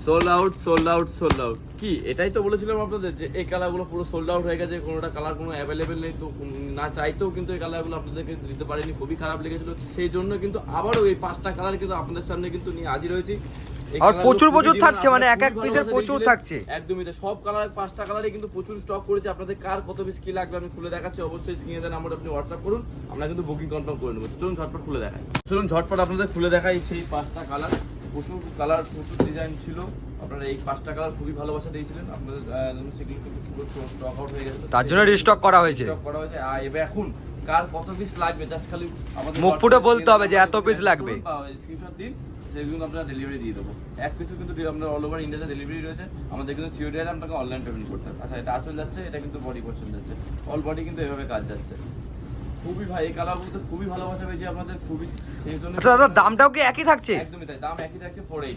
Sold out sold out sold out. কি এটাই তো বলেছিলাম আপনাদের যে এই কালারগুলো পুরো সোল্ড আউট হয়ে গেছে, কোনোটা কালার কোনো অ্যাভেলেবেল নেই। তো না চাইতেও কিন্তু এই কালারগুলো আপনাদেরকে দিতে পারিনি, খুবই খারাপ লেগেছিল। সেই জন্য কিন্তু আবারও এই 5টা কালার কিন্তু আপনাদের সামনে কিন্তু নিয়ে হাজির হয়েছি। আর প্রচুর থাকছে, মানে এক এক পিসের প্রচুর থাকছে। একদমই তাই, সব কালার 5টা কালারই কিন্তু প্রচুর স্টক করেছে। আপনাদের কার কত পিস কি লাগবে আমি খুলে দেখাচ্ছি, অবশ্যই স্ক্রিনে দেন নাম্বার আপনি হোয়াটসঅ্যাপ করুন, আমরা কিন্তু বুকিং কনফার্ম করে নেবো। চলুন ঝটপট খুলে দেখাই, চলুন ঝটপট আপনাদের খুলে দেখাই সেই 5টা কালার। প্রচুর কালার প্রচুর ডিজাইন ছিল, আপনারা এই 5টা কালার খুবই ভালোবাসা দিয়েছিলেন। আপনাদের সেগুলো কিন্তু পুরো স্টক আউট হয়ে গেছে, তার জন্য রিস্টক করা হয়েছে। এবার এখন কার কত পিস লাগবে জাস্ট খালি আমাদের মুখ ফুটে বলতে হবে যে এত পিস লাগবে, স্ক্রিনশট দিন, সেগুলো আমরা ডেলিভারি দিয়ে দেবো। এক পিসও কিন্তু আমরা অল ওভার ইন্ডিয়াতে ডেলিভারি রয়েছে, আমাদের কিন্তু সিওডি আছে, আপনাকে অনলাইন পেমেন্ট করতে হবে। আচ্ছা, এটা আঁচল যাচ্ছে, এটা কিন্তু বডি পোর্শন যাচ্ছে, অল বডি কিন্তু এভাবে কাজ যাচ্ছে। খুবই ভাই এই কালারগুলো তো খুবই ভালোবাসা পেয়েছি আপনাদের, খুবই। সেই জন্য দাদা দামটাও কি একই থাকছে? একদমই তাই, দাম একই থাকছে 480।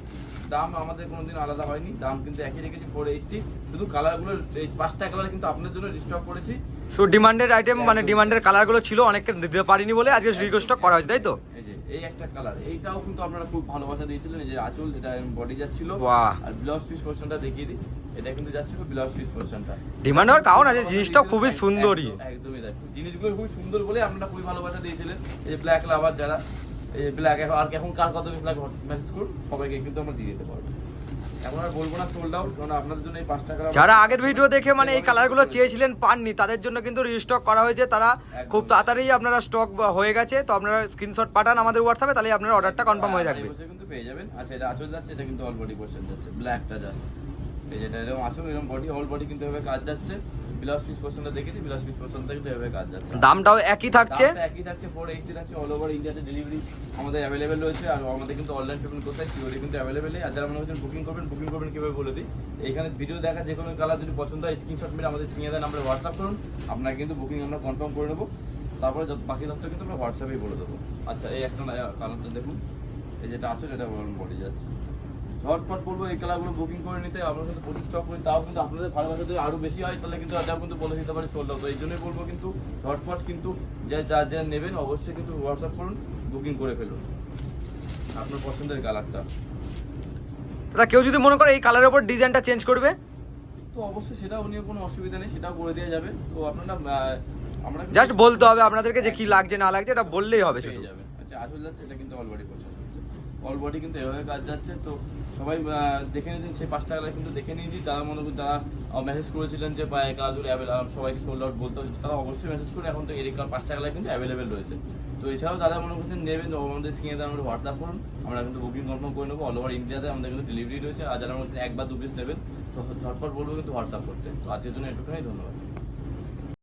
দাম আমাদের কোনোদিন আলাদা হয়নি, দাম কিন্তু একই রেখেছি 480। শুধু কালারগুলো এই 5টা কালার কিন্তু আপনাদের জন্য রিস্টক করেছি। সো ডিমান্ডেড আইটেম, মানে ডিমান্ডের কালারগুলো ছিল, অনেককে দিতে পারিনি বলে আজকে রিস্টক করা হয়েছে, তাই তো? এই যে এই একটা কালার, এইটাও কিন্তু আপনারা খুব ভালোবাসা দিয়েছিলেন। এই যে আঁচল, এটা বডি যাচ্ছিল, বাহ। আর ব্লাউজ পিস পোরশনটা দেখিয়ে দিই, এটা কিন্তু যাচ্ছিল ব্লাউজ পিস পোরশনটা। ডিমান্ড হওয়ার কারণ আছে, জিনিসটা খুবই সুন্দরই। একদমই তাই, জিনিসগুলো খুবই সুন্দর বলে আপনারা খুবই ভালোবাসা দিয়েছিলেন। এই যে ব্ল্যাক লাভার যারা, এই যে ব্ল্যাক, আর এখন কার কত পিস লাগবে মেসেজ করুন, সবাইকে কিন্তু আমরা দিয়ে দিতে পারবো। এখন আর বলবো না সোল্ড আউট, কারণ আপনাদের জন্য এই 5টা কালার, যারা আগের ভিডিও দেখে মানে এই কালারগুলো চেয়েছিলেন পাননি, তাদের জন্য কিন্তু রিস্টক করা হয়েছে। তারা খুব তাড়াতাড়ি আপনারা স্টক হয়ে গেছে, তো আপনারা স্ক্রিনশট পাঠান আমাদের হোয়াটসঅ্যাপে, তাহলে আপনার অর্ডারটা কনফার্ম হয়ে যাবে। কিন্তু পেয়ে যাবেন। আচ্ছা, এটা আঁচল যাচ্ছে, এটা কিন্তু অল বডি পোরশন যাচ্ছে, ব্ল্যাকটা জাস্ট এই যেটা এরকম আঁচল, এরকম বডি, অল বডি কিন্তু এভাবে কাজ যাচ্ছে। ব্লাউজ পিস পোরশনটা দেখেছি, ব্লাউজ পিস পোরশনটা কিন্তু এভাবে কাজ যাচ্ছে। দামটাও একই থাকছে, একই থাকছে 480 থাকছে। অল ওভার ইন্ডিয়াতে ডেলিভারি আমাদের অ্যাভেলেবেল রয়েছে, আর আমাদের কিন্তু অনলাইন পেমেন্ট করতে হয়, সিওডি কিন্তু অ্যাভেলেবেল নেই। আর যারা মনে হচ্ছেন বুকিং করবেন কিভাবে বলে দিই। এখানে ভিডিও দেখা যে কোনো কালার যদি পছন্দ হয় স্ক্রিনশট মেরে আমাদের স্ক্রিনে দেন নাম্বারে হোয়াটসঅ্যাপ করুন, আপনারা কিন্তু বুকিং আমরা কনফার্ম করে নেবো। তারপরে বাকি তথ্য কিন্তু আমরা হোয়াটসঅ্যাপেই বলে দেবো। আচ্ছা, এই একটা কালারটা দেখুন, এই যেটা আছে এটা বডি যাচ্ছে। ঝটপট বলবো এই কালারগুলো বুকিং করে নিতে, আমরা কিন্তু প্রচুর স্টক করি, তাও কিন্তু আপনাদের ভালোবাসা যদি আরও বেশি হয় তাহলে কিন্তু আজ কিন্তু বলে দিতে পারি সোল্ড আউট। এই জন্যই বলবো কিন্তু ঝটপট কিন্তু যা নেবেন অবশ্যই কিন্তু হোয়াটসঅ্যাপ করুন, বুকিং করে ফেলুন আপনার পছন্দের কালারটা। দাদা কেউ যদি মনে করে এই কালারের উপর ডিজাইনটা চেঞ্জ করবে, তো অবশ্যই সেটাও নিয়ে কোনো অসুবিধা নেই, সেটাও করে দেওয়া যাবে। তো আপনারা আমরা জাস্ট বলতে হবে আপনাদেরকে যে কি লাগছে না লাগছে, এটা বললেই হবে শুধু। পেয়ে যাবে। আচ্ছা, আঁচল যাচ্ছে, এটা কিন্তু অল বডি পছন্দ হচ্ছে, অল বডি কিন্তু এভাবে কাজ যাচ্ছে। তো সবাই দেখে নিয়েছেন সেই 5টা কালার কিন্তু দেখে নিয়েছি। যারা মনে করুন যারা মেসেজ করেছিলেন যে এই কালারগুলো সবাইকে সোল্ড আউট বলতে হচ্ছে, তারা অবশ্যই মেসেজ করে, এখন তো এই 5টা কালার কিন্তু অ্যাভেলেবেল রয়েছে। তো এছাড়াও যারা মনে করছেন নেবেন, আমাদের স্ক্রিনে আমাদের হোয়াটসঅ্যাপ করুন, আমরা কিন্তু বুকিং কনফার্ম করে নেবো। অল ওভার ইন্ডিয়াতে আমাদের কিন্তু ডেলিভারি রয়েছে। আর যারা মনে করছেন 1 বা 2 পিস নেবেন, তো ঝটপট বলবো কিন্তু হোয়াটসঅ্যাপ করতে। তো আজকের জন্য একটুখানি, ধন্যবাদ।